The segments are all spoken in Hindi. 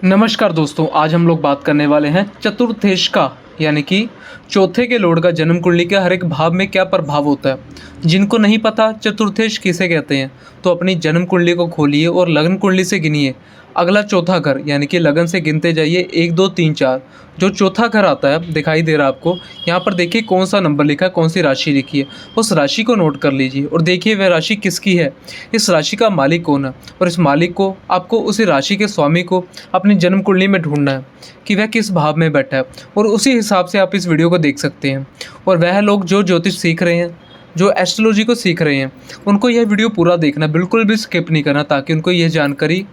नमस्कार दोस्तों, आज हम लोग बात करने वाले हैं चतुर्थेश का, यानी कि चौथे के लॉर्ड का जन्म कुंडली के हर एक भाव में क्या प्रभाव होता है। जिनको नहीं पता चतुर्थेश किसे कहते हैं तो अपनी जन्म कुंडली को खोलिए और लगन कुंडली से गिनिए अगला चौथा घर, यानी कि लगन से गिनते जाइए 1 2 3 4। जो चौथा घर आता है दिखाई दे रहा है आपको, यहाँ पर देखिए कौन सा नंबर लिखा है, कौन सी राशि लिखी है। उस राशि को नोट कर लीजिए और देखिए वह राशि किसकी है, इस राशि का मालिक कौन है। और इस मालिक को आपको उसी राशि के स्वामी को अपनी जन्म कुंडली में ढूंढना है कि वह किस भाव में बैठा है, और उसी हिसाब से आप इस वीडियो को देख सकते हैं। और वह लोग जो ज्योतिष सीख रहे हैं, जो एस्ट्रोलॉजी को सीख रहे हैं, उनको यह वीडियो पूरा देखना, बिल्कुल भी स्किप नहीं करना, ताकि उनको यह जानकारी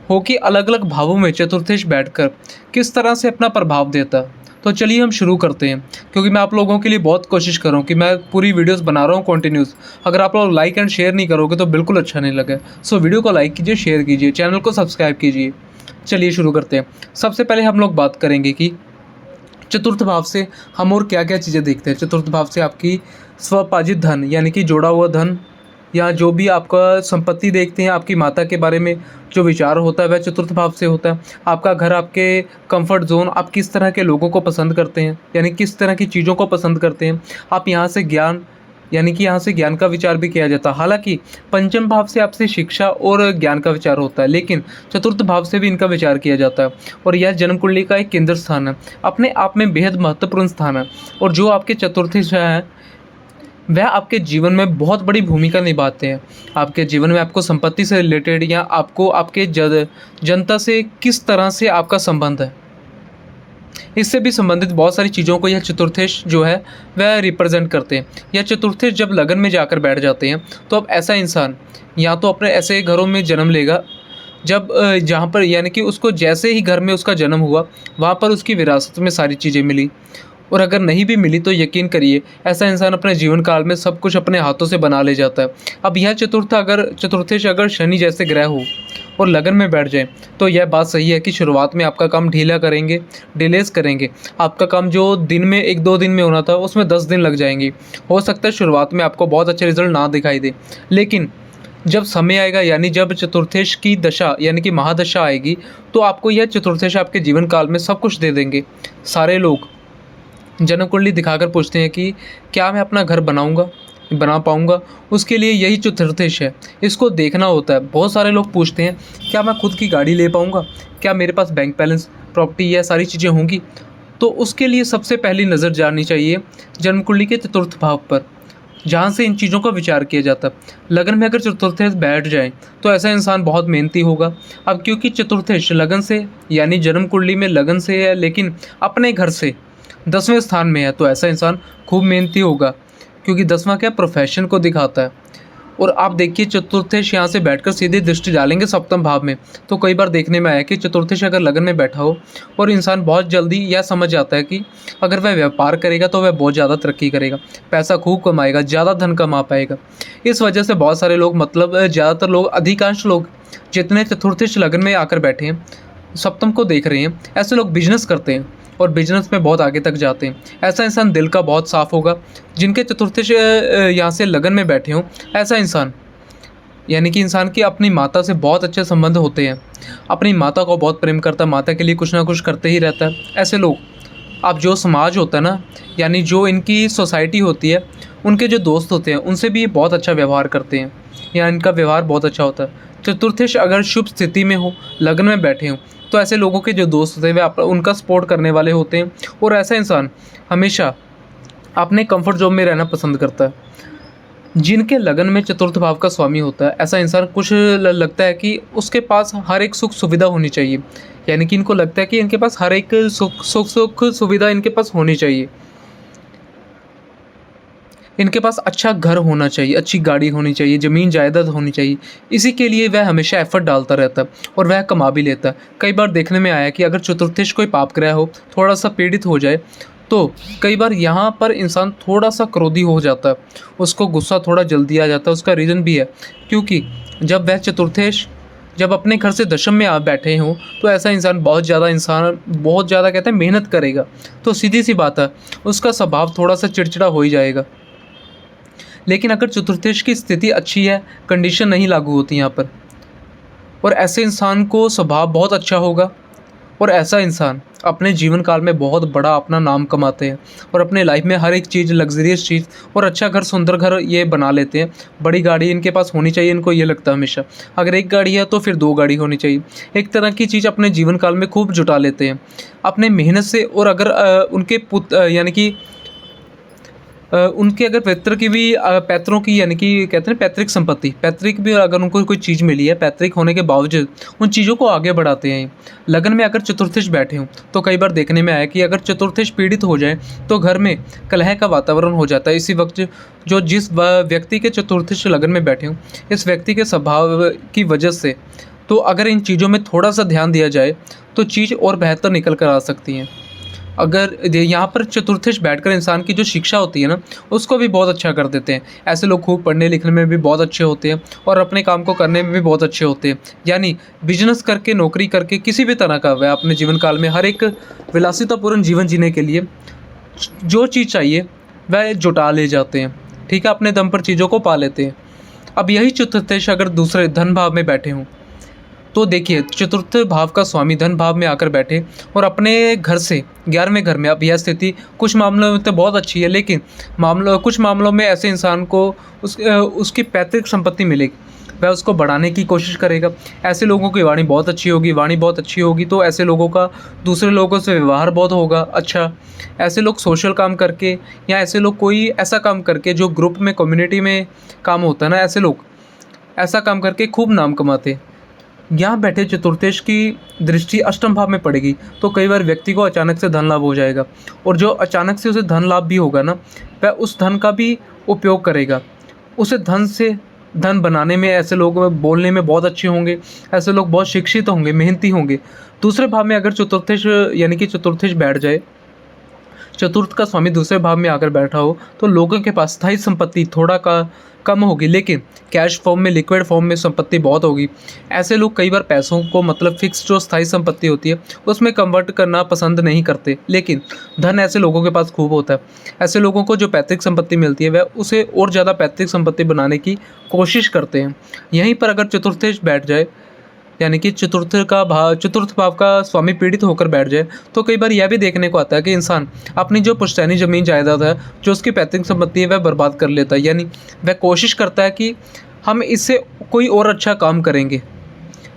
हो कि अलग अलग भावों में चतुर्थेश बैठकर किस तरह से अपना प्रभाव देता है। तो चलिए हम शुरू करते हैं, क्योंकि मैं आप लोगों के लिए बहुत कोशिश कर रहा हूँ कि मैं पूरी वीडियोस बना रहा हूँ कंटिन्यूस। अगर आप लोग लाइक एंड शेयर नहीं करोगे तो बिल्कुल अच्छा नहीं लगे। सो वीडियो को लाइक कीजिए, शेयर कीजिए, चैनल को सब्सक्राइब कीजिए। चलिए शुरू करते हैं। सबसे पहले हम लोग बात करेंगे कि चतुर्थ भाव से हम और क्या क्या चीज़ें देखते हैं। चतुर्थ भाव से आपकी स्वपाजित धन, यानी कि जोड़ा हुआ धन, या जो भी आपका संपत्ति देखते हैं, आपकी माता के बारे में जो विचार होता है वह चतुर्थ भाव से होता है। आपका घर, आपके कंफर्ट जोन, आप किस तरह के लोगों को पसंद करते हैं, यानी किस तरह की चीज़ों को पसंद करते हैं। आप यहाँ से ज्ञान, यानी कि यहाँ से ज्ञान का विचार भी किया जाता है। हालांकि पंचम भाव से आपसे शिक्षा और ज्ञान का विचार होता है, लेकिन चतुर्थ भाव से भी इनका विचार किया जाता है। और यह जन्म कुंडली का एक केंद्र स्थान है, अपने आप में बेहद महत्वपूर्ण स्थान है। और जो आपके चतुर्थी है वह आपके जीवन में बहुत बड़ी भूमिका निभाते हैं। आपके जीवन में आपको संपत्ति से रिलेटेड, या आपको आपके जनता से किस तरह से आपका संबंध है, इससे भी संबंधित बहुत सारी चीज़ों को यह चतुर्थेश जो है वह रिप्रेजेंट करते हैं। यह चतुर्थेश जब लगन में जाकर बैठ जाते हैं तो अब ऐसा इंसान या तो अपने ऐसे घरों में जन्म लेगा जब जहाँ पर, यानी कि उसको जैसे ही घर में उसका जन्म हुआ वहाँ पर उसकी विरासत में सारी चीज़ें मिली। और अगर नहीं भी मिली तो यकीन करिए ऐसा इंसान अपने जीवन काल में सब कुछ अपने हाथों से बना ले जाता है। अब यह चतुर्थेश अगर शनि जैसे ग्रह हो और लगन में बैठ जाए तो यह बात सही है कि शुरुआत में आपका काम डिलेस करेंगे। आपका काम जो दिन में 1 2 दिन में होना था उसमें 10 दिन लग जाएंगे। हो सकता है शुरुआत में आपको बहुत अच्छे रिजल्ट ना दिखाई दे, लेकिन जब समय आएगा, यानी जब चतुर्थेश की दशा, यानी कि महादशा आएगी, तो आपको यह चतुर्थेश आपके जीवन काल में सब कुछ दे देंगे। सारे लोग जन्म कुंडली दिखाकर पूछते हैं कि क्या मैं अपना घर बना पाऊंगा। उसके लिए यही चतुर्थेश है, इसको देखना होता है। बहुत सारे लोग पूछते हैं क्या मैं खुद की गाड़ी ले पाऊंगा, क्या मेरे पास बैंक बैलेंस, प्रॉपर्टी, यह सारी चीज़ें होंगी। तो उसके लिए सबसे पहली नज़र जानी चाहिए जन्म कुंडली के चतुर्थ भाव पर, जहाँ से इन चीज़ों का विचार किया जाता है। लगन में अगर चतुर्थेश बैठ जाए तो ऐसा इंसान बहुत मेहनती होगा। अब क्योंकि चतुर्थेश लगन से, यानी जन्म कुंडली में लगन से है, लेकिन अपने घर से 10वें स्थान में है, तो ऐसा इंसान खूब मेहनती होगा, क्योंकि 10वां क्या प्रोफेशन को दिखाता है। और आप देखिए चतुर्थेश यहाँ से बैठकर सीधे दृष्टि डालेंगे सप्तम भाव में, तो कई बार देखने में आया कि चतुर्थेश अगर लगन में बैठा हो और इंसान बहुत जल्दी यह समझ जाता है कि अगर वह व्यापार करेगा तो वह बहुत ज़्यादा तरक्की करेगा, पैसा खूब कमाएगा, ज़्यादा धन कमा पाएगा। इस वजह से बहुत सारे लोग, मतलब ज़्यादातर लोग, अधिकांश लोग जितने चतुर्थेश लगन में आकर बैठे हैं, सप्तम को देख रहे हैं, ऐसे लोग बिजनेस करते हैं और बिजनेस में बहुत आगे तक जाते हैं। ऐसा इंसान दिल का बहुत साफ होगा। जिनके चतुर्थेश यहाँ से लगन में बैठे हों, ऐसा इंसान, यानी कि इंसान की अपनी माता से बहुत अच्छे संबंध होते हैं, अपनी माता को बहुत प्रेम करता है, माता के लिए कुछ ना कुछ करते ही रहता है। ऐसे लोग, अब जो समाज होता है ना, यानी जो इनकी सोसाइटी होती है, उनके जो दोस्त होते हैं उनसे भी बहुत अच्छा व्यवहार करते हैं, या इनका व्यवहार बहुत अच्छा होता है। चतुर्थेश अगर शुभ स्थिति में हो, लगन में बैठे हों, तो ऐसे लोगों के जो दोस्त होते हैं वे उनका सपोर्ट करने वाले होते हैं। और ऐसा इंसान हमेशा अपने कंफर्ट जोन में रहना पसंद करता है। जिनके लगन में चतुर्थ भाव का स्वामी होता है, ऐसा इंसान कुछ लगता है कि उसके पास हर एक सुख सुविधा होनी चाहिए, यानी कि इनको लगता है कि इनके पास हर एक सुख सुविधा इनके पास होनी चाहिए। इनके पास अच्छा घर होना चाहिए, अच्छी गाड़ी होनी चाहिए, ज़मीन जायदाद होनी चाहिए। इसी के लिए वह हमेशा एफर्ट डालता रहता है और वह कमा भी लेता है। कई बार देखने में आया कि अगर चतुर्थेश कोई पाप ग्रह हो, थोड़ा सा पीड़ित हो जाए, तो कई बार यहाँ पर इंसान थोड़ा सा क्रोधी हो जाता है, उसको गुस्सा थोड़ा जल्दी आ जाता है। उसका रीज़न भी है क्योंकि जब वह चतुर्थेश जब अपने घर से दशम में आ बैठे हों, तो ऐसा इंसान बहुत ज़्यादा कहते हैं मेहनत करेगा। तो सीधी सी बात है, उसका स्वभाव थोड़ा सा चिड़चिड़ा हो ही जाएगा। लेकिन अगर चतुर्थेश की स्थिति अच्छी है, कंडीशन नहीं लागू होती यहाँ पर, और ऐसे इंसान को स्वभाव बहुत अच्छा होगा, और ऐसा इंसान अपने जीवन काल में बहुत बड़ा अपना नाम कमाते हैं और अपने लाइफ में हर एक चीज़, लग्जरियस चीज़ और अच्छा घर, सुंदर घर ये बना लेते हैं। बड़ी गाड़ी इनके पास होनी चाहिए, इनको ये लगता है हमेशा। अगर एक गाड़ी है तो फिर 2 गाड़ी होनी चाहिए। एक तरह की चीज़ अपने जीवन काल में खूब जुटा लेते हैं अपने मेहनत से। और अगर उनके पुत्र यानी कि उनके अगर पैतृक की भी पैतरों की यानी कि कहते हैं पैतृक संपत्ति, पैतृक भी अगर उनको कोई चीज़ मिली है, पैतृक होने के बावजूद उन चीज़ों को आगे बढ़ाते हैं। लगन में अगर चतुर्थीश बैठे हों तो कई बार देखने में आया कि अगर चतुर्थीश पीड़ित हो जाए तो घर में कलह का वातावरण हो जाता है। इसी वक्त जो जिस व्यक्ति के चतुर्थीश लगन में बैठे हों, इस व्यक्ति के स्वभाव की वजह से, तो अगर इन चीज़ों में थोड़ा सा ध्यान दिया जाए तो चीज़ और बेहतर निकल कर आ सकती हैं। अगर यहाँ पर चतुर्थीश बैठकर इंसान की जो शिक्षा होती है ना, उसको भी बहुत अच्छा कर देते हैं। ऐसे लोग खूब पढ़ने लिखने में भी बहुत अच्छे होते हैं और अपने काम को करने में भी बहुत अच्छे होते हैं। यानी बिजनेस करके, नौकरी करके, किसी भी तरह का वह अपने जीवन काल में हर एक विलासितापूर्ण जीवन जीने के लिए जो चीज़ चाहिए वह जुटा ले जाते हैं। ठीक है, अपने दम पर चीज़ों को पा लेते हैं। अब यही चतुर्थीश अगर दूसरे धन भाव में बैठे हों तो देखिए, चतुर्थ भाव का स्वामी धन भाव में आकर बैठे और अपने घर से 11वें घर में, अब यह स्थिति कुछ मामलों में तो बहुत अच्छी है, लेकिन कुछ मामलों में ऐसे इंसान को उसकी पैतृक संपत्ति मिलेगी, वह उसको बढ़ाने की कोशिश करेगा। ऐसे लोगों की वाणी बहुत अच्छी होगी, वाणी बहुत अच्छी होगी तो ऐसे लोगों का दूसरे लोगों से व्यवहार बहुत होगा अच्छा। ऐसे लोग सोशल काम करके या ऐसे लोग कोई ऐसा काम करके जो ग्रुप में, कम्युनिटी में काम होता है ना, ऐसे लोग ऐसा काम करके खूब नाम कमाते। यहाँ बैठे चतुर्थीश की दृष्टि अष्टम भाव में पड़ेगी तो कई बार व्यक्ति को अचानक से धन लाभ हो जाएगा और जो अचानक से उसे धन लाभ भी होगा ना, वह उस धन का भी उपयोग करेगा। उसे धन बनाने में ऐसे लोग बोलने में बहुत अच्छे होंगे, ऐसे लोग बहुत शिक्षित होंगे, मेहनती होंगे। दूसरे भाव में अगर चतुर्थीश यानी कि चतुर्थीश बैठ जाए, चतुर्थ का स्वामी दूसरे भाव में आकर बैठा हो तो लोगों के पास स्थायी संपत्ति थोड़ा कम होगी, लेकिन कैश फॉर्म में, लिक्विड फॉर्म में संपत्ति बहुत होगी। ऐसे लोग कई बार पैसों को, मतलब फिक्स जो स्थायी संपत्ति होती है उसमें कन्वर्ट करना पसंद नहीं करते, लेकिन धन ऐसे लोगों के पास खूब होता है। ऐसे लोगों को जो पैतृक संपत्ति मिलती है वह उसे और ज़्यादा पैतृक संपत्ति बनाने की कोशिश करते हैं। यहीं पर अगर चतुर्थीश बैठ जाए यानी कि चतुर्थ भाव का स्वामी पीड़ित होकर बैठ जाए तो कई बार यह भी देखने को आता है कि इंसान अपनी जो पुश्तैनी ज़मीन जायदाद है, जो उसकी पैतृक संपत्ति है, वह बर्बाद कर लेता है। यानी वह कोशिश करता है कि हम इससे कोई और अच्छा काम करेंगे,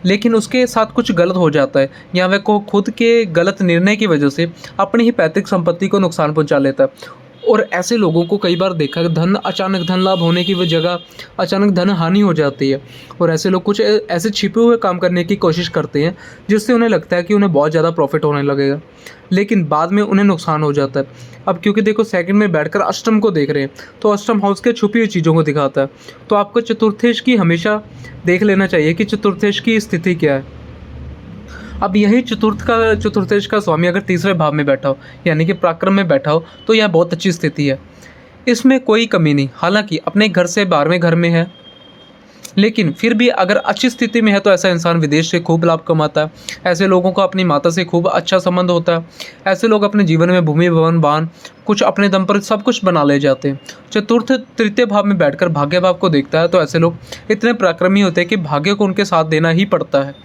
लेकिन उसके साथ कुछ गलत हो जाता है या वह को खुद के गलत निर्णय की वजह से अपनी ही पैतृक संपत्ति को नुकसान पहुँचा लेता है। और ऐसे लोगों को कई बार देखा अचानक धन लाभ होने की जगह अचानक धन हानि हो जाती है और ऐसे लोग कुछ ऐसे छिपे हुए काम करने की कोशिश करते हैं जिससे उन्हें लगता है कि उन्हें बहुत ज़्यादा प्रॉफिट होने लगेगा, लेकिन बाद में उन्हें नुकसान हो जाता है। अब क्योंकि देखो, सेकंड में बैठकर अष्टम को देख रहे हैं तो अष्टम हाउस के छुपी हुई चीज़ों को दिखाता है। तो आपको चतुर्थीश की हमेशा देख लेना चाहिए कि चतुर्थीश की स्थिति क्या है। अब यही चतुर्थीश का स्वामी अगर तीसरे भाव में बैठा हो यानी कि पराक्रम में बैठा हो तो यह बहुत अच्छी स्थिति है, इसमें कोई कमी नहीं। हालांकि अपने घर से 12वें घर में है, लेकिन फिर भी अगर अच्छी स्थिति में है तो ऐसा इंसान विदेश से खूब लाभ कमाता है। ऐसे लोगों को अपनी माता से खूब अच्छा संबंध होता है। ऐसे लोग अपने जीवन में भूमि, भवन, वाहन कुछ अपने दम पर सब कुछ बना ले जाते हैं। तृतीय भाव में बैठकर भाग्य भाव को देखता है तो ऐसे लोग इतने पराक्रमी होते हैं कि भाग्य को उनके साथ देना ही पड़ता है।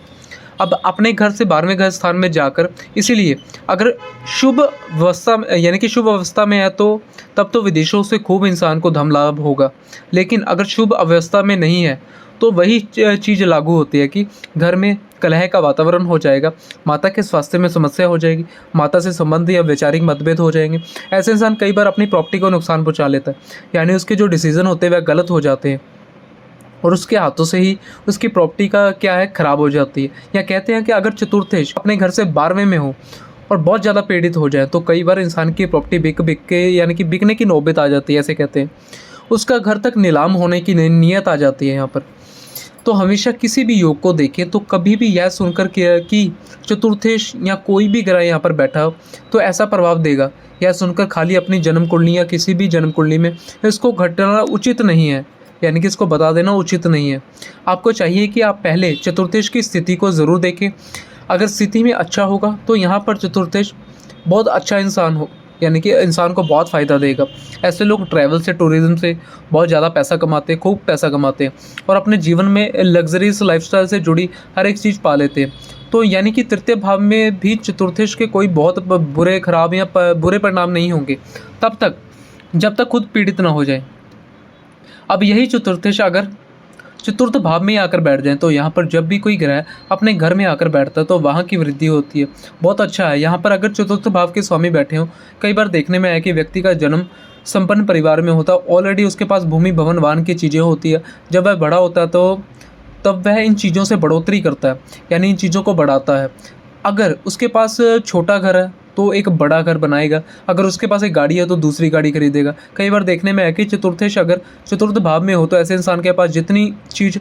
अब अपने घर से 12वें घर स्थान में जाकर, इसीलिए अगर शुभ अवस्था यानी कि शुभ अवस्था में है तो तब तो विदेशों से खूब इंसान को धन लाभ होगा, लेकिन अगर शुभ अवस्था में नहीं है तो वही चीज़ लागू होती है कि घर में कलह का वातावरण हो जाएगा, माता के स्वास्थ्य में समस्या हो जाएगी, माता से संबंधी या वैचारिक मतभेद हो जाएंगे। ऐसे इंसान कई बार अपनी प्रॉपर्टी को नुकसान पहुँचा लेता है, यानी उसके जो डिसीज़न होते हैं वह गलत हो जाते हैं और उसके हाथों से ही उसकी प्रॉपर्टी का क्या है, खराब हो जाती है। या कहते हैं कि अगर चतुर्थीश अपने घर से 12वें में हो और बहुत ज़्यादा पीड़ित हो जाए तो कई बार इंसान की प्रॉपर्टी बिक के यानी कि बिकने की नौबत आ जाती है। ऐसे कहते हैं उसका घर तक नीलाम होने की नीयत आ जाती है यहाँ पर। तो हमेशा किसी भी योग को देखें तो कभी भी यह सुनकर कि चतुर्थीश या कोई भी ग्रह यहाँ पर बैठा हो तो ऐसा प्रभाव देगा, यह सुनकर खाली अपनी जन्म कुंडली या किसी भी जन्म कुंडली में इसको घटना उचित नहीं है, यानी कि इसको बता देना उचित नहीं है। आपको चाहिए कि आप पहले चतुर्थीश की स्थिति को ज़रूर देखें। अगर स्थिति में अच्छा होगा तो यहाँ पर चतुर्थीश बहुत अच्छा इंसान यानी कि इंसान को बहुत फ़ायदा देगा। ऐसे लोग ट्रैवल से, टूरिज़्म से बहुत ज़्यादा पैसा कमाते हैं, खूब पैसा कमाते हैं और अपने जीवन में लग्ज़रियस लाइफ़स्टाइल से जुड़ी हर एक चीज़ पा लेते हैं। तो यानी कि तृतीय भाव में भी चतुर्थेश के कोई बहुत बुरे, खराब या बुरे परिणाम नहीं होंगे तब तक जब तक खुद पीड़ित ना हो जाए। अब यही चतुर्थेश अगर चतुर्थ भाव में ही आकर बैठ जाएँ, तो यहाँ पर जब भी कोई ग्रह अपने घर में आकर बैठता है तो वहाँ की वृद्धि होती है। बहुत अच्छा है। यहाँ पर अगर चतुर्थ भाव के स्वामी बैठे हों, कई बार देखने में आया कि व्यक्ति का जन्म संपन्न परिवार में होता है, ऑलरेडी उसके पास भूमि, भवन, वाहन की चीज़ें होती है। जब वह बड़ा होता है तो तब वह इन चीज़ों से बढ़ोतरी करता है, यानी इन चीज़ों को बढ़ाता है। अगर उसके पास छोटा घर है तो एक बड़ा घर बनाएगा, अगर उसके पास एक गाड़ी है तो दूसरी गाड़ी खरीदेगा। कई बार देखने में आया कि चतुर्थेश अगर चतुर्थ भाव में हो तो ऐसे इंसान के पास जितनी चीज़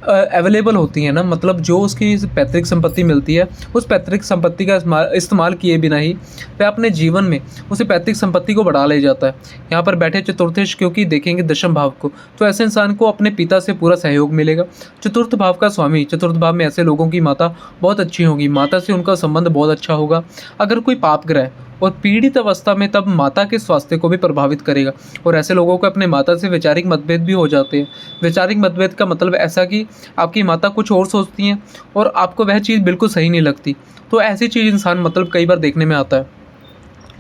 अवेलेबल होती है ना, मतलब जो उसकी पैतृक संपत्ति मिलती है, उस पैतृक संपत्ति का इस्तेमाल किए बिना ही वह अपने जीवन में उसे पैतृक संपत्ति को बढ़ा ले जाता है। यहाँ पर बैठे चतुर्थेश क्योंकि देखेंगे दशम भाव को, तो ऐसे इंसान को अपने पिता से पूरा सहयोग मिलेगा। चतुर्थ भाव का स्वामी, चतुर्थ भाव में ऐसे लोगों की माता बहुत अच्छी होगी, माता से उनका संबंध बहुत अच्छा होगा। अगर कोई पाप ग्रह और पीड़ित अवस्था में, तब माता के स्वास्थ्य को भी प्रभावित करेगा और ऐसे लोगों को अपने माता से वैचारिक मतभेद भी हो जाते हैं। वैचारिक मतभेद का मतलब ऐसा कि आपकी माता कुछ और सोचती हैं और आपको वह चीज़ बिल्कुल सही नहीं लगती, तो ऐसी चीज़ इंसान मतलब कई बार देखने में आता है।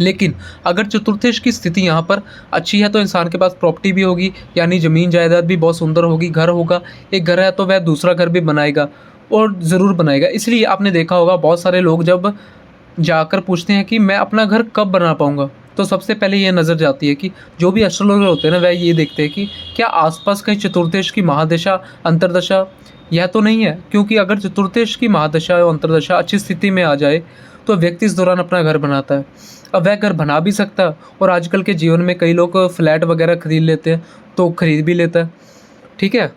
लेकिन अगर चतुर्थेश की स्थिति यहाँ पर अच्छी है तो इंसान के पास प्रॉपर्टी भी होगी, यानी ज़मीन जायदाद भी बहुत सुंदर होगी, घर होगा। एक घर है तो वह दूसरा घर भी बनाएगा और ज़रूर बनाएगा। इसलिए आपने देखा होगा बहुत सारे लोग जब जाकर पूछते हैं कि मैं अपना घर कब बना पाऊँगा, तो सबसे पहले ये नज़र जाती है कि जो भी एस्ट्रोलॉजर होते हैं ना, वह ये देखते हैं कि क्या आसपास कहीं चतुर्थेश की महादशा, अंतर्दशा यह तो नहीं है। क्योंकि अगर चतुर्थेश की महादशा और अंतर्दशा अच्छी स्थिति में आ जाए तो व्यक्ति इस दौरान अपना घर बनाता है। अब वह घर बना भी सकता है और आजकल के जीवन में कई लोग फ्लैट वगैरह खरीद लेते हैं, तो खरीद भी लेता है, ठीक है।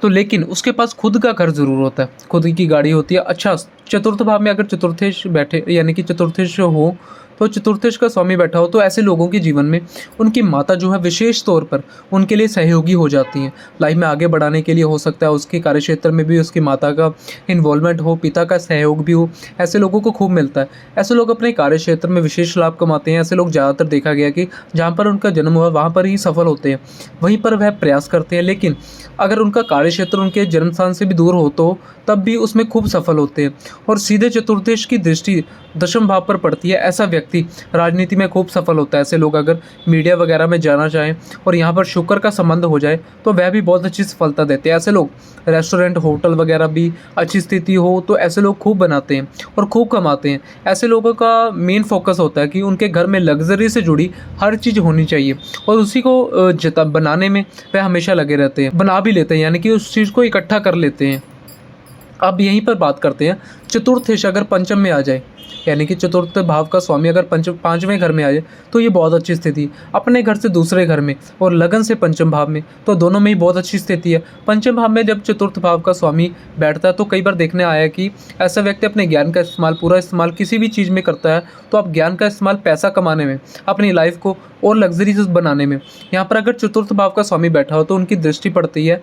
तो लेकिन उसके पास खुद का घर ज़रूर होता है, खुद की गाड़ी होती है। अच्छा, चतुर्थ भाव में अगर चतुर्थेश बैठे, यानी कि चतुर्थेश हो, तो चतुर्थेश का स्वामी बैठा हो, तो ऐसे लोगों के जीवन में उनकी माता जो है विशेष तौर पर उनके लिए सहयोगी हो जाती हैं। लाइफ में आगे बढ़ाने के लिए हो सकता है उसके कार्यक्षेत्र में भी उसकी माता का इन्वॉल्वमेंट हो, पिता का सहयोग भी हो, ऐसे लोगों को खूब मिलता है। ऐसे लोग अपने कार्यक्षेत्र में विशेष लाभ कमाते हैं। ऐसे लोग ज़्यादातर देखा गया कि जहाँ पर उनका जन्म हुआ वहाँ पर ही सफल होते हैं, वहीं पर वह प्रयास करते हैं। लेकिन अगर उनका कार्यक्षेत्र उनके जन्म स्थान से भी दूर हो तो तब भी उसमें खूब सफल होते हैं और सीधे चतुर्थेश की दृष्टि दशम भाव पर पड़ती है। ऐसा व्यक्ति राजनीति में खूब सफल होता है। ऐसे लोग अगर मीडिया वगैरह में जाना चाहें और यहाँ पर शुक्र का संबंध हो जाए तो वह भी बहुत अच्छी सफलता देते हैं। ऐसे लोग रेस्टोरेंट, होटल वगैरह भी अच्छी स्थिति हो तो ऐसे लोग खूब बनाते हैं और खूब कमाते हैं। ऐसे लोगों का मेन फोकस होता है कि उनके घर में लग्जरी से जुड़ी हर चीज़ होनी चाहिए और उसी को बनाने में वह हमेशा लगे रहते हैं, बना भी लेते हैं, यानी कि उस चीज़ को इकट्ठा कर लेते हैं। अब यहीं पर बात करते हैं, चतुर्थेश अगर पंचम में आ जाए, यानी कि चतुर्थ भाव का स्वामी अगर पाँचवें घर में आ जाए तो ये बहुत अच्छी स्थिति। अपने घर से दूसरे घर में और लगन से पंचम भाव में, तो दोनों में ही बहुत अच्छी स्थिति है। पंचम भाव में जब चतुर्थ भाव का स्वामी बैठता है तो कई बार देखने आया कि ऐसा व्यक्ति अपने ज्ञान का इस्तेमाल, पूरा इस्तेमाल किसी भी चीज़ में करता है। तो आप ज्ञान का इस्तेमाल पैसा कमाने में, अपनी लाइफ को और लग्जरीज बनाने में। यहाँ पर अगर चतुर्थ भाव का स्वामी बैठा हो तो उनकी दृष्टि पड़ती है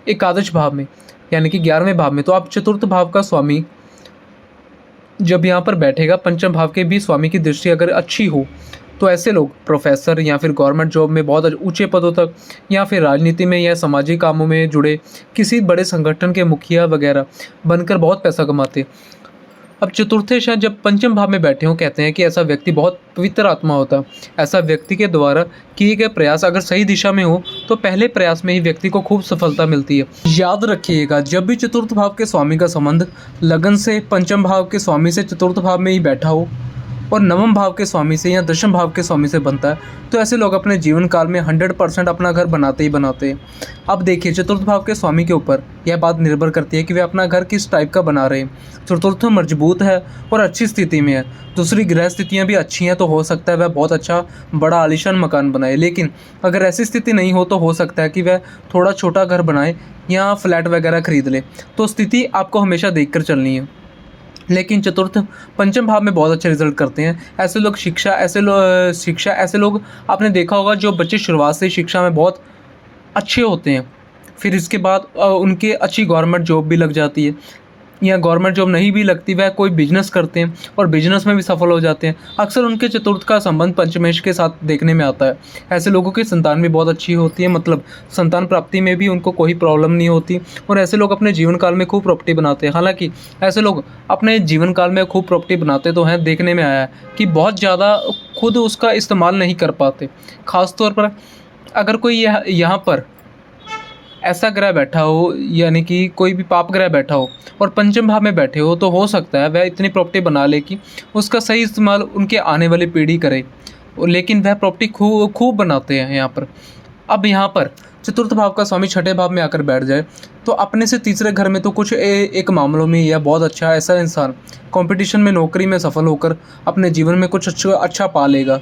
एकादश भाव में, यानी कि 11वें भाव में। तो आप चतुर्थ भाव का स्वामी जब यहाँ पर बैठेगा, पंचम भाव के भी स्वामी की दृष्टि अगर अच्छी हो तो ऐसे लोग प्रोफेसर या फिर गवर्नमेंट जॉब में बहुत ऊंचे पदों तक, या फिर राजनीति में या सामाजिक कामों में जुड़े किसी बड़े संगठन के मुखिया वगैरह बनकर बहुत पैसा कमाते। अब चतुर्थेश जब पंचम भाव में बैठे हों, कहते हैं कि ऐसा व्यक्ति बहुत पवित्र आत्मा होता है। ऐसा व्यक्ति के द्वारा किए गए प्रयास अगर सही दिशा में हो तो पहले प्रयास में ही व्यक्ति को खूब सफलता मिलती है। याद रखिएगा, जब भी चतुर्थ भाव के स्वामी का संबंध लगन से पंचम भाव के स्वामी से चतुर्थ भाव में ही बैठा हो और नवम भाव के स्वामी से या दशम भाव के स्वामी से बनता है, तो ऐसे लोग अपने जीवन काल में 100% अपना घर बनाते ही बनाते हैं। अब देखिए, चतुर्थ भाव के स्वामी के ऊपर यह बात निर्भर करती है कि वे अपना घर किस टाइप का बना रहे हैं। चतुर्थ मजबूत है और अच्छी स्थिति में है, दूसरी ग्रह स्थितियाँ भी अच्छी हैं, तो हो सकता है वह बहुत अच्छा बड़ा आलीशान मकान बनाए। लेकिन अगर ऐसी स्थिति नहीं हो तो हो सकता है कि वह थोड़ा छोटा घर बनाए या फ्लैट वगैरह खरीद ले। तो स्थिति आपको हमेशा देख कर चलनी है। लेकिन चतुर्थ पंचम भाव में बहुत अच्छे रिजल्ट करते हैं ऐसे लोग। शिक्षा ऐसे लोग आपने देखा होगा जो बच्चे शुरुआत से शिक्षा में बहुत अच्छे होते हैं, फिर इसके बाद उनके अच्छी गवर्नमेंट जॉब भी लग जाती है। या गवर्नमेंट जॉब नहीं भी लगती, वह कोई बिजनेस करते हैं और बिजनेस में भी सफल हो जाते हैं। अक्सर उनके चतुर्थ का संबंध पंचमेश के साथ देखने में आता है। ऐसे लोगों की संतान भी बहुत अच्छी होती है, मतलब संतान प्राप्ति में भी उनको कोई प्रॉब्लम नहीं होती, और ऐसे लोग अपने जीवन काल में खूब प्रॉपर्टी बनाते हैं। हालांकि ऐसे लोग अपने जीवन काल में खूब प्रॉपर्टी बनाते तो हैं, देखने में आया है कि बहुत ज़्यादा खुद उसका इस्तेमाल नहीं कर पाते। ख़ास तौर पर अगर कोई यहाँ पर ऐसा ग्रह बैठा हो, यानी कि कोई भी पाप ग्रह बैठा हो और पंचम भाव में बैठे हो, तो हो सकता है वह इतनी प्रॉपर्टी बना ले कि उसका सही इस्तेमाल उनके आने वाली पीढ़ी करे, लेकिन वह प्रॉपर्टी खूब बनाते हैं यहाँ पर। अब यहाँ पर चतुर्थ भाव का स्वामी छठे भाव में आकर बैठ जाए तो अपने से तीसरे घर में तो कुछ एक मामलों में यह बहुत अच्छा, ऐसा इंसान कंपटीशन में नौकरी में सफल होकर अपने जीवन में कुछ अच्छा पा लेगा।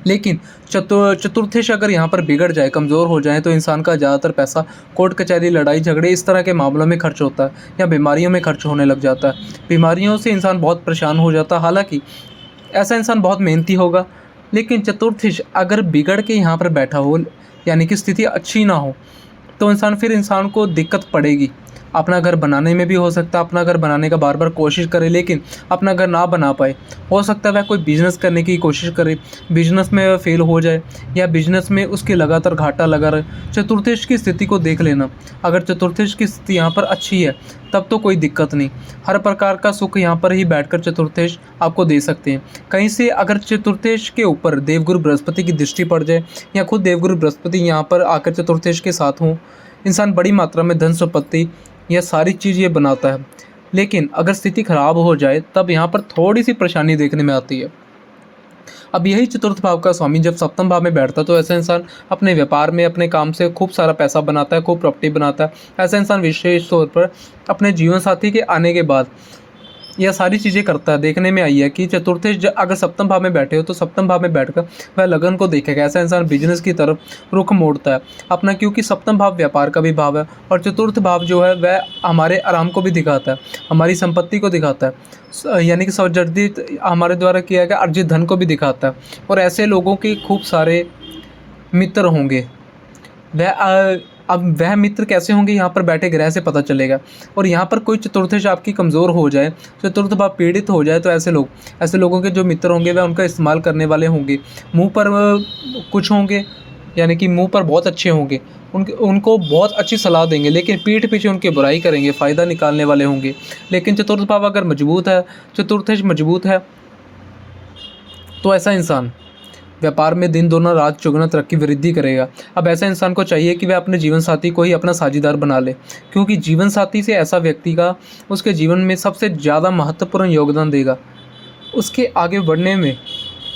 लेकिन चतुर्थेश अगर यहाँ पर बिगड़ जाए, कमज़ोर हो जाए, तो इंसान का ज़्यादातर पैसा कोर्ट कचहरी, लड़ाई झगड़े, इस तरह के मामलों में खर्च होता है या बीमारियों में खर्च होने लग जाता है। बीमारियों से इंसान बहुत परेशान हो जाता है। हालांकि ऐसा इंसान बहुत मेहनती होगा, लेकिन चतुर्थेश अगर बिगड़ के यहाँ पर बैठा हो, यानी कि स्थिति अच्छी ना हो, तो इंसान को दिक्कत पड़ेगी। अपना घर बनाने में भी हो सकता है, अपना घर बनाने का बार बार कोशिश करे लेकिन अपना घर ना बना पाए। हो सकता है वह कोई बिज़नेस करने की कोशिश करे, बिजनेस में वह फेल हो जाए या बिजनेस में उसकी लगातार घाटा लगा रहे। चतुर्थेश की स्थिति को देख लेना। अगर चतुर्थेश की स्थिति यहाँ पर अच्छी है तब तो कोई दिक्कत नहीं, हर प्रकार का सुख यहाँ पर ही बैठकर चतुर्थेश आपको दे सकते हैं। कहीं से अगर चतुर्थेश के ऊपर देवगुरु बृहस्पति की दृष्टि पड़ जाए या खुद देवगुरु बृहस्पति यहाँ पर आकर चतुर्थेश के साथ हों, इंसान बड़ी मात्रा में धन संपत्ति यह सारी चीज़ ये बनाता है। लेकिन अगर स्थिति खराब हो जाए तब यहाँ पर थोड़ी सी परेशानी देखने में आती है। अब यही चतुर्थ भाव का स्वामी जब सप्तम भाव में बैठता है तो ऐसा इंसान अपने व्यापार में, अपने काम से खूब सारा पैसा बनाता है, खूब प्रॉपर्टी बनाता है। ऐसा इंसान विशेष तौर पर अपने जीवन साथी के आने के बाद यह सारी चीज़ें करता है। देखने में आई है कि चतुर्थेश अगर सप्तम भाव में बैठे हो तो सप्तम भाव में बैठकर वह लगन को देखेगा। ऐसा इंसान बिजनेस की तरफ रुख मोड़ता है अपना, क्योंकि सप्तम भाव व्यापार का भी भाव है और चतुर्थ भाव जो है वह हमारे आराम को भी दिखाता है, हमारी संपत्ति को दिखाता है, यानी कि स्वजर्जित हमारे द्वारा किया गया अर्जित धन को भी दिखाता है। और ऐसे लोगों के खूब सारे मित्र होंगे। अब वह मित्र कैसे होंगे यहाँ पर बैठे ग्रह से पता चलेगा। और यहाँ पर कोई चतुर्थेश आपकी कमज़ोर हो जाए, चतुर्थ भाव पीड़ित हो जाए, तो ऐसे लोगों के जो मित्र होंगे वह उनका इस्तेमाल करने वाले होंगे। मुंह पर कुछ होंगे, यानी कि मुंह पर बहुत अच्छे होंगे, उनको बहुत अच्छी सलाह देंगे, लेकिन पीठ पीछे उनकी बुराई करेंगे, फ़ायदा निकालने वाले होंगे। लेकिन चतुर्थ भाव अगर मजबूत है, चतुर्थेश मजबूत है, तो ऐसा इंसान व्यापार में दिन दोना रात चौगुना तरक्की वृद्धि करेगा। अब ऐसा इंसान को चाहिए कि वह अपने जीवन साथी को ही अपना साझीदार बना ले, क्योंकि जीवन साथी से ऐसा व्यक्ति का उसके जीवन में सबसे ज़्यादा महत्वपूर्ण योगदान देगा उसके आगे बढ़ने में।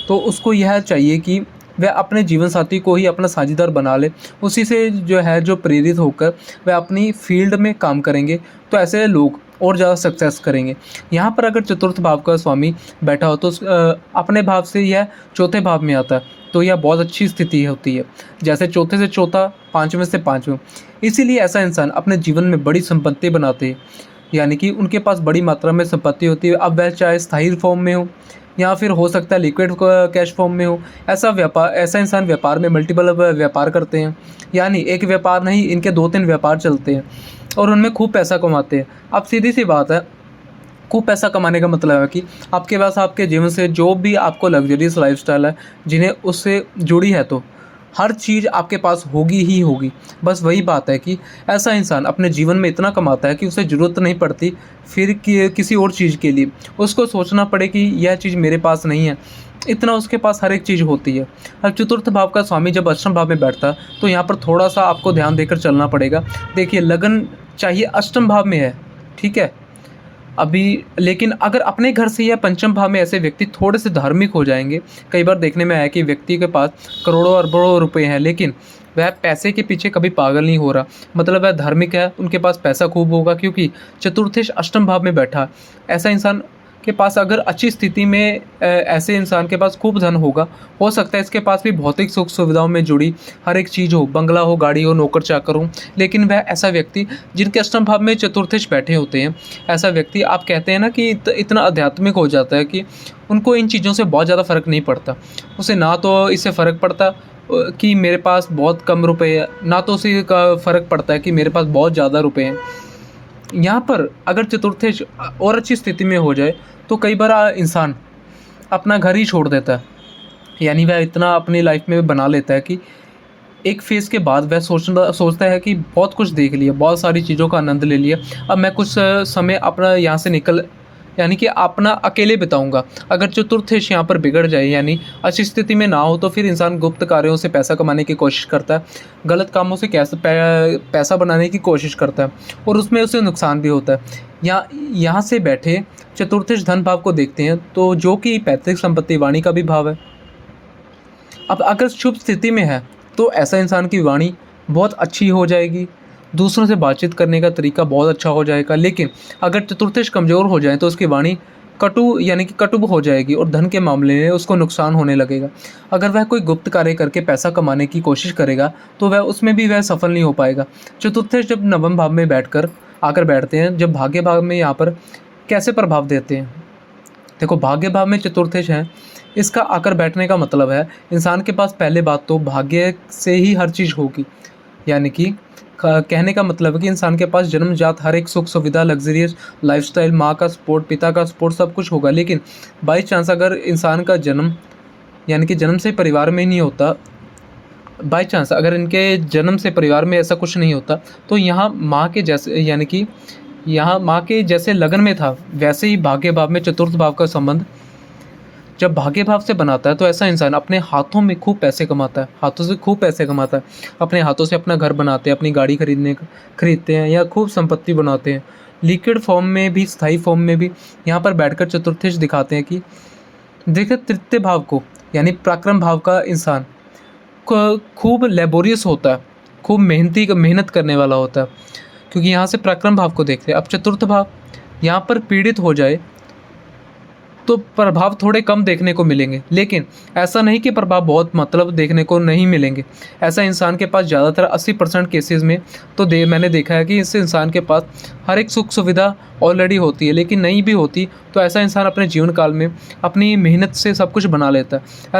तो उसको यह चाहिए कि वह अपने जीवन साथी को ही अपना साझीदार बना ले, उसी से जो प्रेरित होकर वह अपनी फील्ड में काम करेंगे, तो ऐसे लोग और ज़्यादा सक्सेस करेंगे। यहाँ पर अगर चतुर्थ भाव का स्वामी बैठा हो तो अपने भाव से यह चौथे भाव में आता है, तो यह बहुत अच्छी स्थिति होती है, जैसे चौथे से चौथा, पाँचवें से पाँचवें। इसीलिए ऐसा इंसान अपने जीवन में बड़ी संपत्ति बनाते हैं, यानी कि उनके पास बड़ी मात्रा में संपत्ति होती है। अब वह चाहे स्थायी फॉर्म में हो या फिर हो सकता है लिक्विड कैश फॉर्म में हो। ऐसा इंसान व्यापार में मल्टीपल व्यापार करते हैं, यानी एक व्यापार नहीं, इनके 2-3 व्यापार चलते हैं और उनमें खूब पैसा कमाते हैं। अब सीधी सी बात है, खूब पैसा कमाने का मतलब है कि आपके पास आपके जीवन से जो भी आपको लग्जरियस लाइफस्टाइल है, जिन्हें उससे जुड़ी है, तो हर चीज़ आपके पास होगी ही होगी। बस वही बात है कि ऐसा इंसान अपने जीवन में इतना कमाता है कि उसे ज़रूरत नहीं पड़ती फिर किसी और चीज़ के लिए उसको सोचना पड़े कि यह चीज़ मेरे पास नहीं है, इतना उसके पास हर एक चीज़ होती है। अब चतुर्थ भाव का स्वामी जब अष्टम भाव में बैठता है तो यहाँ पर थोड़ा सा आपको ध्यान देकर चलना पड़ेगा। देखिए, लगन चाहिए अष्टम भाव में है, ठीक है अभी, लेकिन अगर अपने घर से या पंचम भाव में ऐसे व्यक्ति थोड़े से धार्मिक हो जाएंगे। कई बार देखने में आया कि व्यक्ति के पास करोड़ों अरबों रुपए हैं, लेकिन वह पैसे के पीछे कभी पागल नहीं हो रहा, मतलब वह धार्मिक है, उनके पास पैसा खूब होगा, क्योंकि चतुर्थेश अष्टम भाव में बैठा। ऐसा इंसान के पास अगर अच्छी स्थिति में ऐसे इंसान के पास खूब धन होगा, हो सकता है इसके पास भी भौतिक सुख सुविधाओं में जुड़ी हर एक चीज़ हो, बंगला हो, गाड़ी हो, नौकर चाकर हो। लेकिन वह ऐसा व्यक्ति जिनके अष्टम भाव में चतुर्थेश बैठे होते हैं, ऐसा व्यक्ति आप कहते हैं ना कि इतना आध्यात्मिक हो जाता है कि उनको इन चीज़ों से बहुत ज़्यादा फ़र्क नहीं पड़ता। उसे ना तो इससे फ़र्क पड़ता कि मेरे पास बहुत कम रुपए है, ना तो उसे का फ़र्क पड़ता है कि मेरे पास बहुत ज़्यादा रुपए हैं। यहाँ पर अगर चतुर्थेश और अच्छी स्थिति में हो जाए तो कई बार इंसान अपना घर ही छोड़ देता है, यानी वह इतना अपनी लाइफ में बना लेता है कि एक फेज़ के बाद वह सोचता है कि बहुत कुछ देख लिया, बहुत सारी चीज़ों का आनंद ले लिया, अब मैं कुछ समय अपना यहाँ से निकल यानी कि अपना अकेले बिताऊंगा। अगर चतुर्थेश यहाँ पर बिगड़ जाए यानी अच्छी स्थिति में ना हो तो फिर इंसान गुप्त कार्यों से पैसा कमाने की कोशिश करता है, गलत कामों से कैसे पैसा बनाने की कोशिश करता है और उसमें उसे नुकसान भी होता है। यहाँ से बैठे चतुर्थेश धन भाव को देखते हैं तो जो कि पैतृक संपत्ति वाणी का भी भाव है। अब अगर शुभ स्थिति में है तो ऐसा इंसान की वाणी बहुत अच्छी हो जाएगी, दूसरों से बातचीत करने का तरीका बहुत अच्छा हो जाएगा। लेकिन अगर चतुर्थेश कमज़ोर हो जाए तो उसकी वाणी कटु यानी कि कटु हो जाएगी और धन के मामले में उसको नुकसान होने लगेगा। अगर वह कोई गुप्त कार्य करके पैसा कमाने की कोशिश करेगा तो वह उसमें भी वह सफल नहीं हो पाएगा। चतुर्थेश जब नवम भाव में आकर बैठते हैं, जब भाग्य भाव में यहाँ पर कैसे प्रभाव देते हैं, देखो भाग्य भाव में चतुर्थेश हैं, इसका आकर बैठने का मतलब है इंसान के पास पहले बात तो भाग्य से ही हर चीज़ होगी, यानी कि कहने का मतलब है कि इंसान के पास जन्मजात हर एक सुख सुविधा, लग्जरियस लाइफस्टाइल, माँ का सपोर्ट, पिता का सपोर्ट, सब कुछ होगा। लेकिन बाई चांस अगर इंसान का जन्म यानी कि जन्म से परिवार में नहीं होता, बाई चांस अगर इनके जन्म से परिवार में ऐसा कुछ नहीं होता तो यहाँ माँ के जैसे यानी कि यहाँ माँ के जैसे लगन में था, वैसे ही भाग्य भाव में चतुर्थ भाव का संबंध जब भाग्य भाव से बनाता है तो ऐसा इंसान अपने हाथों में खूब पैसे कमाता है, हाथों से खूब पैसे कमाता है, अपने हाथों से अपना घर बनाते हैं, अपनी गाड़ी खरीदते हैं या खूब संपत्ति बनाते हैं। लिक्विड फॉर्म में भी, स्थायी फॉर्म में भी यहाँ पर बैठकर चतुर्थेश दिखाते हैं कि देखिए तृतीय भाव को यानी पराक्रम भाव का इंसान खूब लेबोरियस होता है, खूब मेहनत करने वाला होता है, क्योंकि यहाँ से पराक्रम भाव को देखते हैं। अब चतुर्थ भाव यहाँ पर पीड़ित हो जाए तो प्रभाव थोड़े कम देखने को मिलेंगे, लेकिन ऐसा नहीं कि प्रभाव बहुत मतलब देखने को नहीं मिलेंगे। ऐसा इंसान के पास ज़्यादातर 80% केसेस में तो मैंने देखा है कि इस इंसान के पास हर एक सुख सुविधा ऑलरेडी होती है, लेकिन नहीं भी होती तो ऐसा इंसान अपने जीवन काल में अपनी मेहनत से सब कुछ बना लेता है।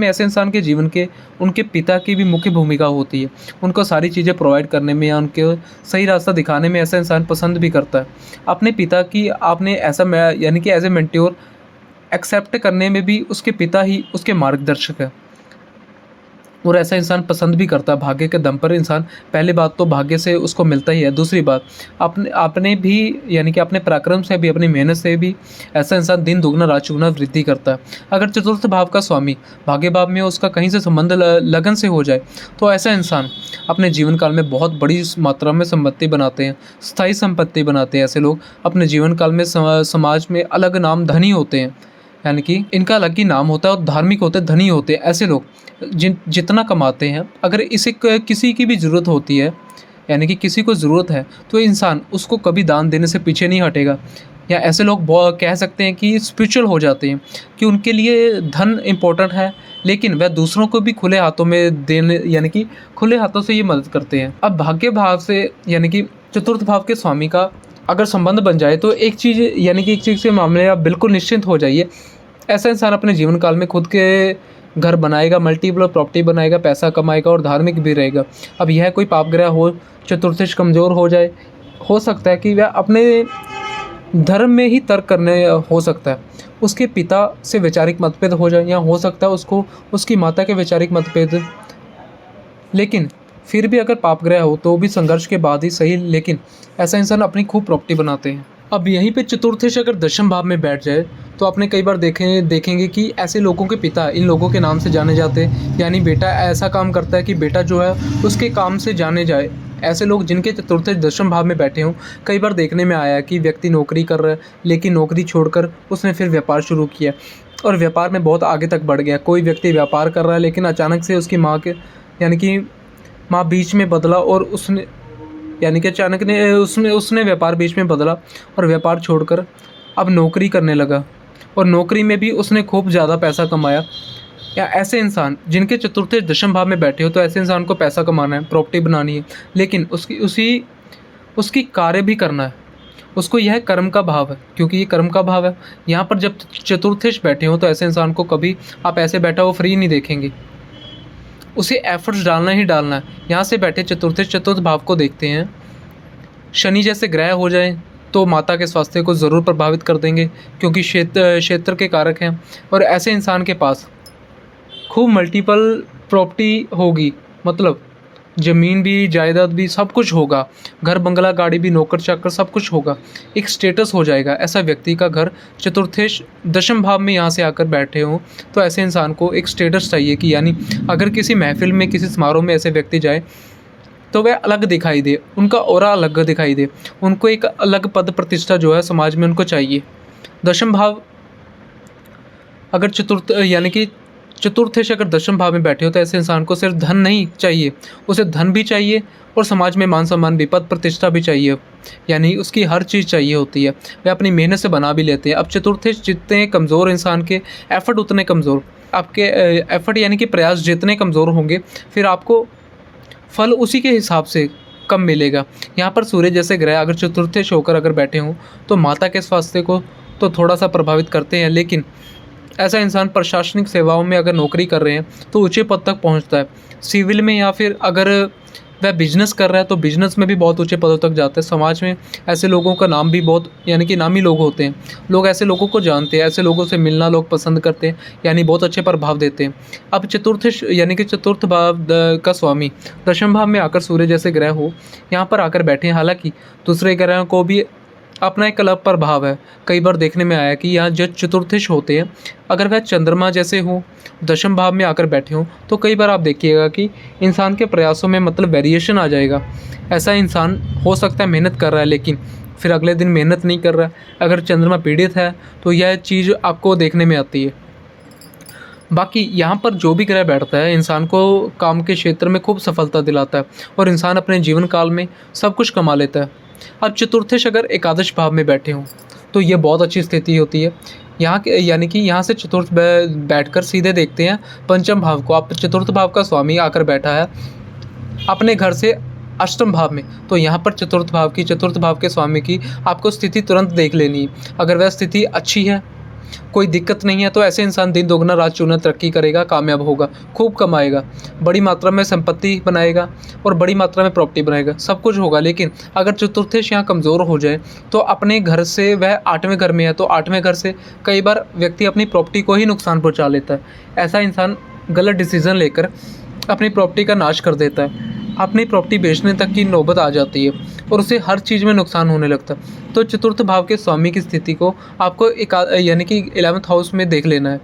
ऐसे इंसान के जीवन के उनके पिता की भी मुख्य भूमिका होती है, उनको सारी चीज़ें प्रोवाइड करने में या उनके सही रास्ता दिखाने में ऐसा इंसान पसंद भी करता है। अपने पिता की आपने ऐसा यानी कि एज ए मेंटोर एक्सेप्ट करने में भी उसके पिता ही उसके मार्गदर्शक है और ऐसा इंसान पसंद भी करता है। भाग्य के दम पर इंसान पहली बात तो भाग्य से उसको मिलता ही है, दूसरी बात अपने भी यानी कि अपने पराक्रम से भी, अपनी मेहनत से भी ऐसा इंसान दिन दुगना रात चौगुना वृद्धि करता है। अगर चतुर्थ भाव का स्वामी भाग्य भाव में उसका कहीं से संबंध लगन से हो जाए तो ऐसा इंसान अपने जीवन काल में बहुत बड़ी मात्रा में संपत्ति बनाते हैं, स्थायी संपत्ति बनाते हैं। ऐसे लोग अपने जीवन काल में समाज में अलग नाम धनी होते हैं, यानी कि इनका अलग ही नाम होता है और धार्मिक होते हैं, धनी होते हैं। ऐसे लोग जितना कमाते हैं, अगर इसे किसी की भी ज़रूरत होती है यानी कि किसी को ज़रूरत है तो इंसान उसको कभी दान देने से पीछे नहीं हटेगा। या ऐसे लोग कह सकते हैं कि स्पिरिचुअल हो जाते हैं कि उनके लिए धन इम्पोर्टेंट है, लेकिन वह दूसरों को भी खुले हाथों में देने यानी कि खुले हाथों से ये मदद करते हैं। अब भाग्य भाव से यानी कि चतुर्थ भाव के स्वामी का अगर संबंध बन जाए तो एक चीज़ के मामले आप बिल्कुल निश्चिंत हो जाइए, ऐसा इंसान अपने जीवन काल में खुद के घर बनाएगा, मल्टीपल प्रॉपर्टी बनाएगा, पैसा कमाएगा और धार्मिक भी रहेगा। अब यह कोई पाप ग्रह हो, चतुर्थेश कमज़ोर हो जाए, हो सकता है कि वह अपने धर्म में ही तर्क करने हो सकता है, उसके पिता से वैचारिक मतभेद हो जाए, या हो सकता है उसको उसकी माता के वैचारिक मतभेद। लेकिन फिर भी अगर पाप ग्रह हो तो भी संघर्ष के बाद ही सही, लेकिन ऐसा इंसान अपनी खूब प्रॉपर्टी बनाते हैं। अब यहीं पे चतुर्थेश अगर दशम भाव में बैठ जाए तो आपने कई बार देखेंगे कि ऐसे लोगों के पिता इन लोगों के नाम से जाने जाते हैं, यानी बेटा ऐसा काम करता है कि बेटा जो है उसके काम से जाने जाए। ऐसे लोग जिनके चतुर्थेश दशम भाव में बैठे हों, कई बार देखने में आया कि व्यक्ति नौकरी कर रहा है, लेकिन नौकरी छोड़कर उसने फिर व्यापार शुरू किया और व्यापार में बहुत आगे तक बढ़ गया। कोई व्यक्ति व्यापार कर रहा है लेकिन अचानक से उसकी माँ के यानी कि माँ बीच में बदला और उसने यानी कि अचानक ने उसने व्यापार बीच में बदला और व्यापार छोड़कर अब नौकरी करने लगा और नौकरी में भी उसने खूब ज़्यादा पैसा कमाया। या ऐसे इंसान जिनके चतुर्थेश दशम भाव में बैठे हो तो ऐसे इंसान को पैसा कमाना है, प्रॉपर्टी बनानी है, लेकिन उसकी कार्य भी करना है। उसको यह कर्म का भाव है, क्योंकि ये कर्म का भाव है। यहाँ पर जब चतुर्थेश बैठे हो तो ऐसे इंसान को कभी आप ऐसे बैठा वो फ्री नहीं देखेंगे, उसे एफर्ट्स डालना ही डालना है। यहाँ से बैठे चतुर्थ भाव को देखते हैं शनि जैसे ग्रह हो जाएं तो माता के स्वास्थ्य को ज़रूर प्रभावित कर देंगे, क्योंकि क्षेत्र के कारक हैं। और ऐसे इंसान के पास खूब मल्टीपल प्रॉपर्टी होगी, मतलब ज़मीन भी, जायदाद भी, सब कुछ होगा। घर बंगला गाड़ी भी, नौकर चाकर सब कुछ होगा। एक स्टेटस हो जाएगा। ऐसा व्यक्ति का घर चतुर्थेश दशम भाव में यहाँ से आकर बैठे हों तो ऐसे इंसान को एक स्टेटस चाहिए कि यानी अगर किसी महफिल में, किसी समारोह में ऐसे व्यक्ति जाए तो वह अलग दिखाई दे, उनका ऑरा अलग दिखाई दे, उनको एक अलग पद प्रतिष्ठा जो है समाज में उनको चाहिए। दशम भाव अगर चतुर्थेश अगर दशम भाव में बैठे हो तो ऐसे इंसान को सिर्फ धन नहीं चाहिए, उसे धन भी चाहिए और समाज में मान सम्मान भी, पद प्रतिष्ठा भी चाहिए, यानी उसकी हर चीज़ चाहिए होती है। वे अपनी मेहनत से बना भी लेते हैं। अब चतुर्थेश जितने कमज़ोर इंसान के एफर्ट उतने कमज़ोर, आपके एफर्ट यानी कि प्रयास जितने कमज़ोर होंगे फिर आपको फल उसी के हिसाब से कम मिलेगा। यहाँ पर सूर्य जैसे ग्रह अगर चतुर्थेश होकर अगर बैठे हों तो माता के स्वास्थ्य को तो थोड़ा सा प्रभावित करते हैं, लेकिन ऐसा इंसान प्रशासनिक सेवाओं में अगर नौकरी कर रहे हैं तो ऊंचे पद तक पहुंचता है। सिविल में या फिर अगर वह बिजनेस कर रहा है तो बिजनेस में भी बहुत ऊंचे पदों तक जाता है। समाज में ऐसे लोगों का नाम भी बहुत, यानी कि नामी लोग होते हैं। लोग ऐसे लोगों को जानते हैं, ऐसे लोगों से मिलना लोग पसंद करते हैं, यानी बहुत अच्छे प्रभाव देते हैं। अब यानी कि चतुर्थ भाव का स्वामी दशम भाव में आकर सूर्य जैसे ग्रह हो यहाँ पर आकर बैठे हैं। हालांकि दूसरे ग्रहों को भी अपना एक अलग प्रभाव है। कई बार देखने में आया कि यहाँ जो चतुर्थेश होते हैं अगर वह चंद्रमा जैसे हो, दशम भाव में आकर बैठे हों तो कई बार आप देखिएगा कि इंसान के प्रयासों में मतलब वेरिएशन आ जाएगा। ऐसा इंसान हो सकता है मेहनत कर रहा है लेकिन फिर अगले दिन मेहनत नहीं कर रहा है। अगर चंद्रमा पीड़ित है तो यह चीज़ आपको देखने में आती है। बाकी यहाँ पर जो भी ग्रह बैठता है इंसान को काम के क्षेत्र में खूब सफलता दिलाता है और इंसान अपने जीवन काल में सब कुछ कमा लेता है। अब चतुर्थेश अगर एकादश भाव में बैठे हों तो ये बहुत अच्छी स्थिति होती है। यहाँ के यानी कि यहाँ से चतुर्थ बैठकर सीधे देखते हैं पंचम भाव को। आप चतुर्थ भाव का स्वामी आकर बैठा है अपने घर से अष्टम भाव में, तो यहाँ पर चतुर्थ भाव के स्वामी की आपको स्थिति तुरंत देख लेनी है। अगर वह स्थिति अच्छी है, कोई दिक्कत नहीं है, तो ऐसे इंसान दिन दोगुना रात चौगुना तरक्की करेगा, कामयाब होगा, खूब कमाएगा, बड़ी मात्रा में संपत्ति बनाएगा और बड़ी मात्रा में प्रॉपर्टी बनाएगा, सब कुछ होगा। लेकिन अगर चतुर्थेश यहाँ कमज़ोर हो जाए तो अपने घर से, वह आठवें घर में है तो आठवें घर से कई बार व्यक्ति अपनी प्रॉपर्टी को ही नुकसान पहुँचा लेता है। ऐसा इंसान गलत डिसीज़न लेकर अपनी प्रॉपर्टी का नाश कर देता है, अपनी प्रॉपर्टी बेचने तक की नौबत आ जाती है और उसे हर चीज़ में नुकसान होने लगता है। तो चतुर्थ भाव के स्वामी की स्थिति को आपको यानी कि 11th हाउस में देख लेना है।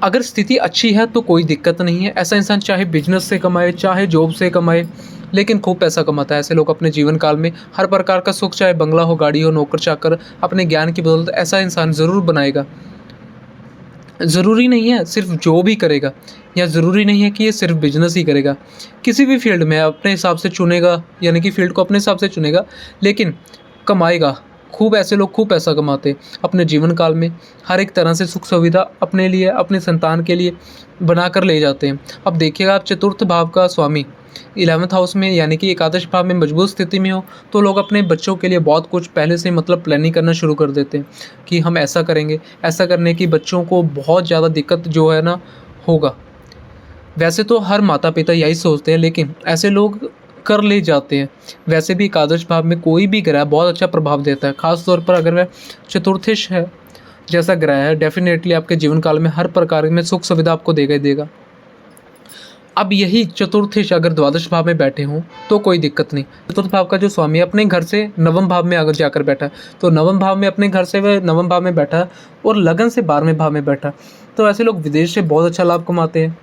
अगर स्थिति अच्छी है तो कोई दिक्कत नहीं है। ऐसा इंसान चाहे बिजनेस से कमाए, चाहे जॉब से कमाए, लेकिन खूब पैसा कमाता है। ऐसे लोग अपने जीवन काल में हर प्रकार का सुख, चाहे बंगला हो, गाड़ी हो, नौकर चाकर, अपने ज्ञान की बदौलत ऐसा इंसान ज़रूर बनाएगा। ज़रूरी नहीं है सिर्फ जॉब ही करेगा, या ज़रूरी नहीं है कि ये सिर्फ बिजनेस ही करेगा। किसी भी फील्ड में अपने हिसाब से चुनेगा, यानी कि फील्ड को अपने हिसाब से चुनेगा, लेकिन कमाएगा खूब। ऐसे लोग खूब पैसा कमाते अपने जीवन काल में, हर एक तरह से सुख सुविधा अपने लिए, अपने संतान के लिए बना कर ले जाते हैं। अब देखिएगा, आप चतुर्थ भाव का स्वामी 11th हाउस में यानी कि एकादश भाव में मजबूत स्थिति में हो तो लोग अपने बच्चों के लिए बहुत कुछ पहले से मतलब प्लानिंग करना शुरू कर देते हैं कि हम ऐसा करेंगे, ऐसा करने की बच्चों को बहुत ज़्यादा दिक्कत जो है ना होगा। वैसे तो हर माता पिता यही सोचते हैं, लेकिन ऐसे लोग कर ले जाते हैं। वैसे भी एकादश भाव में कोई भी ग्रह बहुत अच्छा प्रभाव देता है, खास तौर पर अगर वह चतुर्थेश है जैसा ग्रह है, डेफिनेटली आपके जीवन काल में हर प्रकार में सुख सुविधा आपको देगा ही देगा। अब यही चतुर्थेश अगर द्वादश भाव में बैठे हों तो कोई दिक्कत नहीं। चतुर्थ भाव का जो स्वामी अपने घर से नवम भाव में अगर जाकर बैठा है तो नवम भाव में, अपने घर से वह नवम भाव में बैठा और लगन से 12वें भाव में बैठा, तो ऐसे लोग विदेश से बहुत अच्छा लाभ कमाते हैं।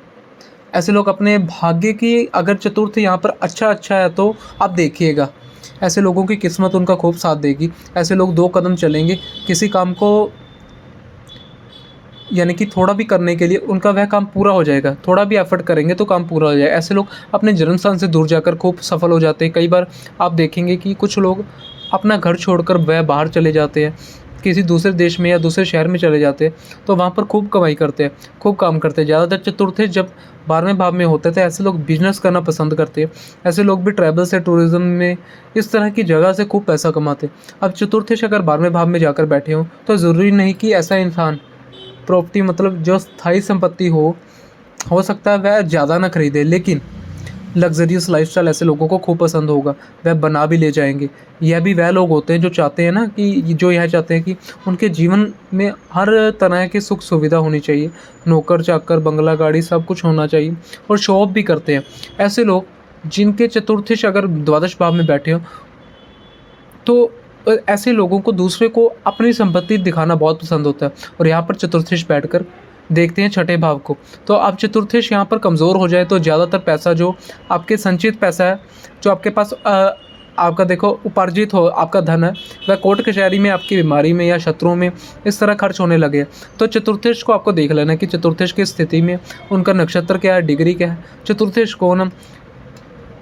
ऐसे लोग अपने भाग्य की, अगर चतुर्थ यहाँ पर अच्छा है तो आप देखिएगा ऐसे लोगों की किस्मत उनका खूब साथ देगी। ऐसे लोग 2 कदम चलेंगे किसी काम को, यानी कि थोड़ा भी करने के लिए उनका वह काम पूरा हो जाएगा। थोड़ा भी एफर्ट करेंगे तो काम पूरा हो जाएगा। ऐसे लोग अपने जन्म स्थान से दूर जाकर खूब सफल हो जाते हैं। कई बार आप देखेंगे कि कुछ लोग अपना घर छोड़कर वह बाहर चले जाते हैं, किसी दूसरे देश में या दूसरे शहर में चले जाते हैं, तो वहाँ पर खूब कमाई करते हैं, खूब काम करते हैं। ज़्यादातर चतुर्थेश जब 12वें भाव में होते थे ऐसे लोग बिजनेस करना पसंद करते हैं। ऐसे लोग भी ट्रैवल से, टूरिज़्म में, इस तरह की जगह से खूब पैसा कमाते। अब चतुर्थेश अगर 12वें भाव में जाकर बैठे हों तो ज़रूरी नहीं कि ऐसा इंसान प्रॉपर्टी, मतलब जो स्थायी संपत्ति हो सकता है वह ज़्यादा ना खरीदे, लेकिन लग्जरियस लाइफस्टाइल ऐसे लोगों को खूब पसंद होगा, वह बना भी ले जाएंगे। यह भी वह लोग होते हैं जो चाहते हैं ना कि जो यह चाहते हैं कि उनके जीवन में हर तरह की सुख सुविधा होनी चाहिए, नौकर चाकर बंगला गाड़ी सब कुछ होना चाहिए, और शो ऑफ भी करते हैं। ऐसे लोग जिनके चतुर्थिश अगर द्वादश भाव में बैठे हो तो ऐसे लोगों को दूसरे को अपनी संपत्ति दिखाना बहुत पसंद होता है। और यहाँ पर चतुर्थीश बैठकर देखते हैं छठे भाव को, तो अब चतुर्थीश यहाँ पर कमज़ोर हो जाए तो ज़्यादातर पैसा जो आपके संचित पैसा है, जो आपके पास आपका देखो उपार्जित हो, आपका धन है, वह कोर्ट कचहरी में, आपकी बीमारी में या शत्रुओं में इस तरह खर्च होने लगे। तो चतुर्थीश को आपको देख लेना कि चतुर्थीश की स्थिति में उनका नक्षत्र क्या है, डिग्री क्या है, चतुर्थीश कौन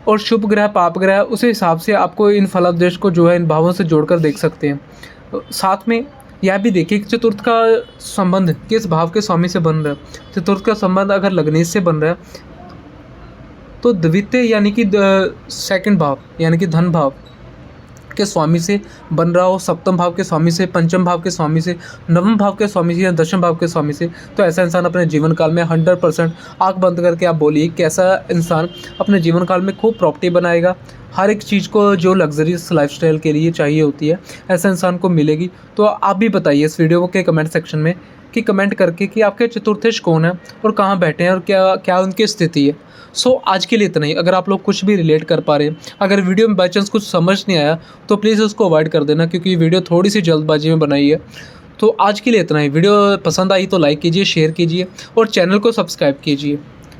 और शुभ ग्रह पाप ग्रह, उसी हिसाब से आपको इन फलादेश को जो है इन भावों से जोड़कर देख सकते हैं। साथ में यह भी देखिए कि चतुर्थ का संबंध किस भाव के स्वामी से बन रहा है। चतुर्थ का संबंध अगर लग्नेश से बन रहा है तो द्वितीय यानी कि सेकंड भाव यानी कि धन भाव के स्वामी से बन रहा हो, सप्तम भाव के स्वामी से, पंचम भाव के स्वामी से, नवम भाव के स्वामी से या दशम भाव के स्वामी से, तो ऐसा इंसान अपने जीवन काल में 100% आँख बंद करके आप बोलिए कि ऐसा इंसान अपने जीवन काल में खूब प्रॉपर्टी बनाएगा। हर एक चीज़ को जो लग्जरियस लाइफस्टाइल के लिए चाहिए होती है ऐसा इंसान को मिलेगी। तो आप भी बताइए इस वीडियो के कमेंट सेक्शन में कि कमेंट करके कि आपके चतुर्थेश कौन है और कहाँ बैठे हैं और क्या क्या उनकी स्थिति है। सो आज के लिए इतना ही। अगर आप लोग कुछ भी रिलेट कर पा रहे हैं, अगर वीडियो में बाई चांस कुछ समझ नहीं आया तो प्लीज़ उसको अवॉइड कर देना, क्योंकि ये वीडियो थोड़ी सी जल्दबाजी में बनाई है। तो आज के लिए इतना ही। वीडियो पसंद आई तो लाइक कीजिए, शेयर कीजिए और चैनल को सब्सक्राइब कीजिए।